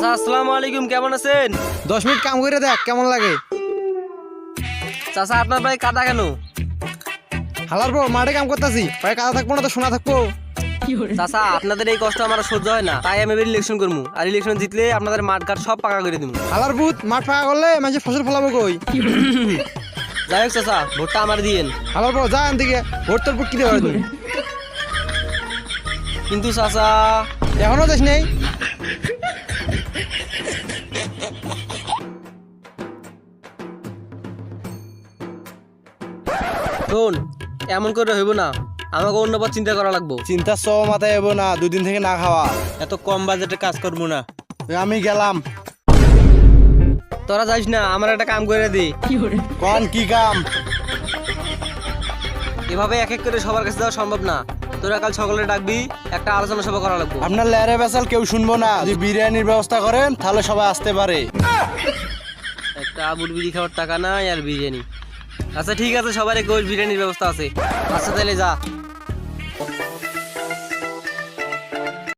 চাচা আসসালামু আলাইকুম, কেমন আছেন? 10 মিনিট কাম করে দেখ কেমন লাগে। চাচা আপনার ভাই কাদা কেন? হালার পর মাঠে কাম করতেছি, পায়ে কাদা থাকবো না তো শোনা থাকবো। চাচা আপনাদের এই কষ্ট আমার সহ্য হয় না, তাই আমি এবার ইলেকশন করবো, আর ইলেকশন জিতলে আপনাদের মাঠ ঘাট সব পাকা করে দিব। হালার বুত মাঠ ফাঁকা করলে মানুষের ফসল ফলাবো কই? যাই হোক চাচা, ভোটটা আমার দিয়েন। হালার পর যা দিকে ভোট তোর কি দেওয়া তুমি কিন্তু চাচা এখনো যাস নেই। শোন, এমন করে হইব না, আমাকে অন্য পথ চিন্তা করা লাগবো। চিন্তা সব মাথায় এবো না, 2 দিন থেকে না খাওয়া। এত কম বাজেটে কাজ করবো না। আমি গেলাম। তোরা যাইস না, আমার একটা কাম করে দে। কোন কি কাম? এভাবে এক এক করে সবার কাছে যাওয়া সম্ভব না। তোরা কাল সকালে ডাকবি, একটা আলোচনা সভা করা লাগবো। আপনার লেরে বেসাল কেউ শুনবো না। যদি বিরিয়ানির ব্যবস্থা করেন তাহলে সবাই আসতে পারে। একটা আবুর বিড়ি খাওয়ার টাকা নাই আর বিরিয়ানি। আচ্ছা ঠিক আছে, সবার এক বিরিয়ানির ব্যবস্থা আছে। আচ্ছা তাহলে যা।